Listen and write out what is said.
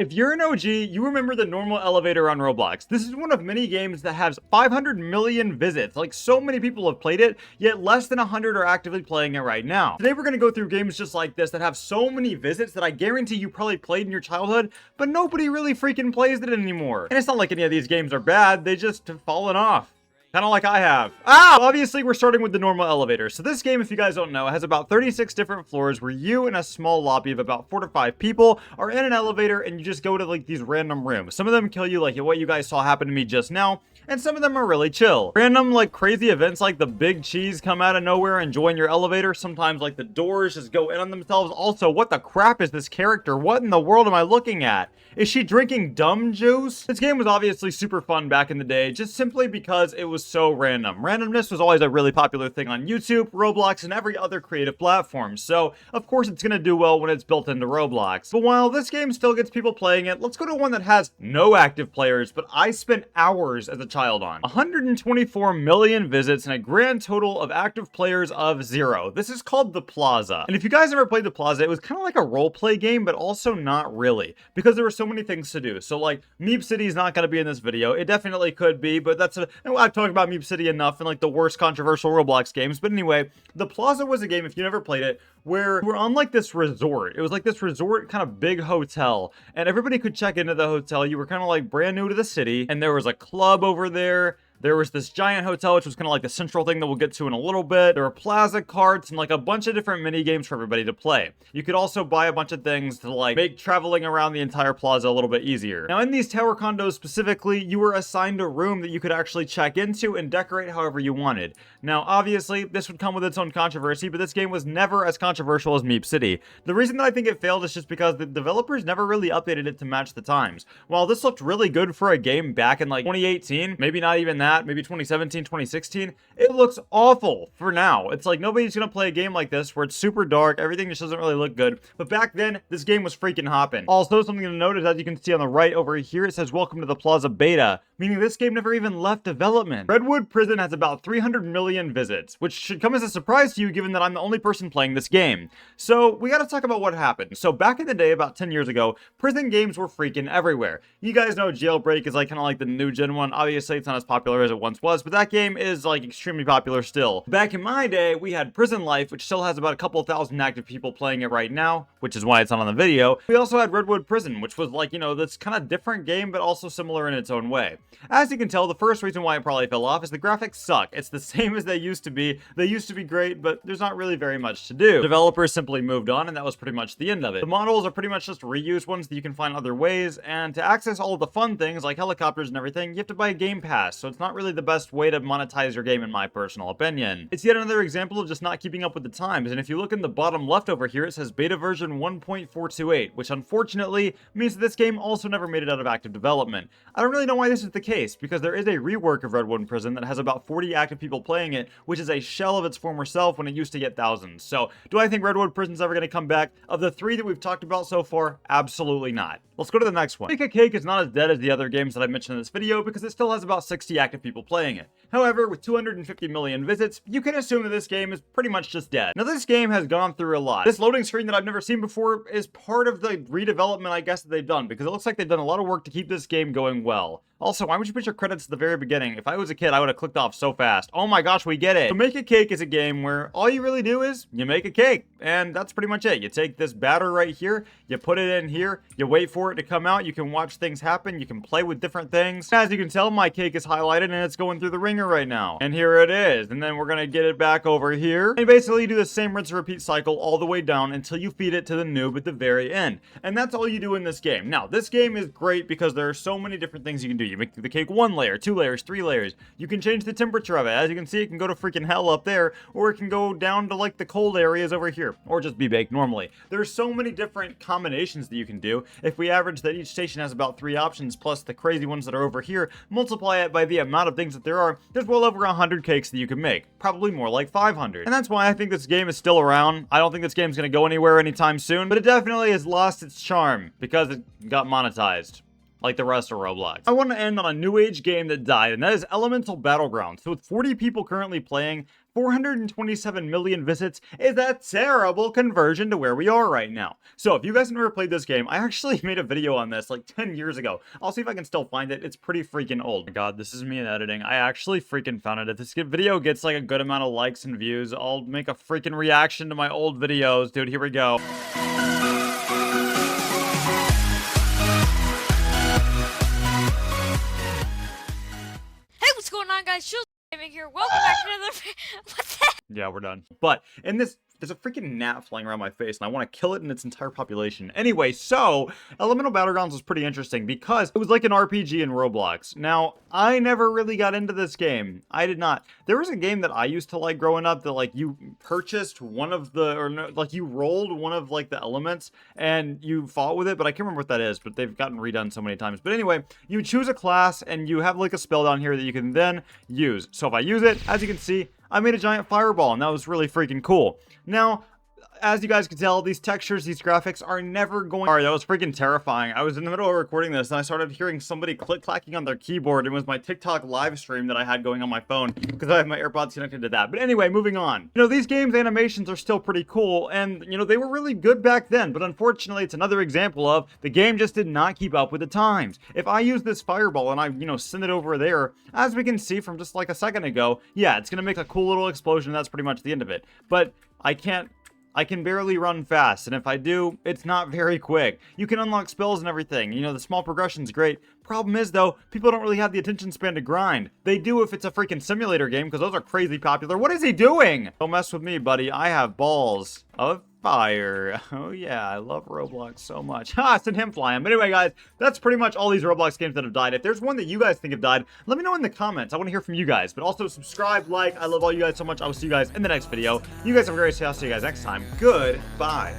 If you're an OG, you remember the normal elevator on Roblox. This is one of many games that has 500 million visits. Like, so many people have played it, yet less than 100 are actively playing it right now. Today we're going to go through games just like this that have so many visits that I guarantee you probably played in your childhood, but nobody really freaking plays it anymore. And it's not like any of these games are bad, they just have fallen off. Kind of like I have. Obviously, we're starting with the normal elevator. So this game, if you guys don't know, has about 36 different floors where you and a small lobby of about 4 to 5 people are in an elevator and you just go to like these random rooms. Some of them kill you like what you guys saw happen to me just now, and some of them are really chill. Random like crazy events like the big cheese come out of nowhere and join your elevator. Sometimes like the doors just go in on themselves. Also, what the crap is this character? What in the world am I looking at? Is she drinking dumb juice? This game was obviously super fun back in the day, just simply because it was so random. Randomness was always a really popular thing on YouTube, Roblox, and every other creative platform. So, of course, it's going to do well when it's built into Roblox. But while this game still gets people playing it, let's go to one that has no active players, but I spent hours as a child on. 124 million visits and a grand total of active players of 0. This is called the Plaza. And if you guys ever played the Plaza, it was kind of like a role-play game, but also not really, because there were so many things to do. So like Meep City is not going to be in this video. It definitely could be, but I've talked about Meep City enough in like the worst controversial Roblox games. But anyway, the Plaza was a game, if you never played it, where we're on like this resort. It was like this resort kind of big hotel, and everybody could check into the hotel. You were kind of like brand new to the city, and there was a club over there. There was this giant hotel, which was kind of like the central thing that we'll get to in a little bit. There were plaza carts and like a bunch of different mini games for everybody to play. You could also buy a bunch of things to like make traveling around the entire plaza a little bit easier. Now in these tower condos specifically, you were assigned a room that you could actually check into and decorate however you wanted. Now obviously this would come with its own controversy, but this game was never as controversial as Meep City. The reason that I think it failed is just because the developers never really updated it to match the times. While this looked really good for a game back in like 2018, maybe not even that, maybe 2017, 2016, it looks awful for now. It's like nobody's gonna play a game like this where it's super dark, everything just doesn't really look good. But back then, this game was freaking hopping. Also, something to note is, as you can see on the right over here, it says welcome to the Plaza beta, meaning this game never even left development. Redwood Prison has about 300 million visits, which should come as a surprise to you given that I'm the only person playing this game. So we gotta talk about what happened. So back in the day, about 10 years ago, prison games were freaking everywhere. You guys know Jailbreak is like kind of like the new gen one. Obviously, it's not as popular as it once was, but that game is like extremely popular still. Back in my day, we had Prison Life, which still has about a couple thousand active people playing it right now, which is why it's not on the video. We also had Redwood Prison, which was like, you know, this kind of different game, but also similar in its own way. As you can tell, the first reason why it probably fell off is the graphics suck. It's the same as they used to be. They used to be great, but there's not really very much to do. Developers simply moved on, and that was pretty much the end of it. The models are pretty much just reused ones that you can find other ways, and to access all of the fun things like helicopters and everything, you have to buy a game pass, so it's not really the best way to monetize your game in my personal opinion. It's yet another example of just not keeping up with the times, and if you look in the bottom left over here, it says beta version 1.428, which unfortunately means that this game also never made it out of active development. I don't really know why this is the case, because there is a rework of Redwood Prison that has about 40 active people playing it, which is a shell of its former self when it used to get thousands. So, do I think Redwood Prison's ever going to come back? Of the 3 that we've talked about so far, absolutely not. Let's go to the next one. Make a Cake is not as dead as the other games that I mentioned in this video because it still has about 60 active people playing it. However, with 250 million visits, you can assume that this game is pretty much just dead. Now, this game has gone through a lot. This loading screen that I've never seen before is part of the redevelopment, I guess, that they've done, because it looks like they've done a lot of work to keep this game going well. Also, why would you put your credits at the very beginning? If I was a kid, I would have clicked off so fast. Oh my gosh, we get it. So Make a Cake is a game where all you really do is you make a cake, and that's pretty much it. You take this batter right here, you put it in here, you wait for it to come out, you can watch things happen, you can play with different things. As you can tell, my cake is highlighted and it's going through the ringer right now. And here it is. And then we're gonna get it back over here. And basically you do the same rinse and repeat cycle all the way down until you feed it to the noob at the very end. And that's all you do in this game. Now, this game is great because there are so many different things you can do. You make the cake 1 layer, 2 layers, 3 layers. You can change the temperature of it. As you can see, it can go to freaking hell up there, or it can go down to like the cold areas over here, or just be baked normally. There's so many different combinations that you can do. If we average that each station has about 3 options, plus the crazy ones that are over here, multiply it by the amount of things that there are, there's well over 100 cakes that you can make. Probably more like 500. And that's why I think this game is still around. I don't think this game's gonna go anywhere anytime soon, but it definitely has lost its charm because it got monetized. like the rest of Roblox. I want to end on a new age game that died, and that is Elemental Battlegrounds. So with 40 people currently playing, 427 million visits is a terrible conversion to where we are right now. So if you guys have never played this game, I actually made a video on this like 10 years ago. I'll see if I can still find it. It's pretty freaking old. Oh my God, this is me in editing. I actually freaking found it. If this video gets like a good amount of likes and views, I'll make a freaking reaction to my old videos. Dude, here we go. Hey, what's going on, guys? Shield Gaming here. Welcome back to another. What the? Yeah, we're done. But in this, there's a freaking gnat flying around my face, and I want to kill it in its entire population. Anyway, so Elemental Battlegrounds was pretty interesting because it was like an RPG in Roblox. Now, I never really got into this game. I did not. There was a game that I used to like growing up that like you purchased one of the, or no, like you rolled one of like the elements and you fought with it, but I can't remember what that is, but they've gotten redone so many times. But anyway, you choose a class and you have like a spell down here that you can then use. So if I use it, as you can see, I made a giant fireball, and that was really freaking cool. Now, as you guys can tell, these textures, these graphics are never going... Alright, that was freaking terrifying. I was in the middle of recording this, and I started hearing somebody click-clacking on their keyboard. It was my TikTok live stream that I had going on my phone, because I have my AirPods connected to that. But anyway, moving on. You know, these games' animations are still pretty cool, and, you know, they were really good back then, but unfortunately, it's another example of the game just did not keep up with the times. If I use this fireball and I, you know, send it over there, as we can see from just like a second ago, yeah, it's gonna make a cool little explosion, and that's pretty much the end of it. But I can barely run fast, and if I do, it's not very quick. You can unlock spells and everything. You know, the small progression's great. Problem is, though, people don't really have the attention span to grind. They do if it's a freaking simulator game, because those are crazy popular. What is he doing? Don't mess with me, buddy. I have balls of fire. Oh, yeah, I love Roblox so much. Ha, send him flying. But anyway, guys, that's pretty much all these Roblox games that have died. If there's one that you guys think have died, let me know in the comments. I want to hear from you guys. But also, subscribe, like. I love all you guys so much. I will see you guys in the next video. You guys have a great day. I'll see you guys next time. Goodbye.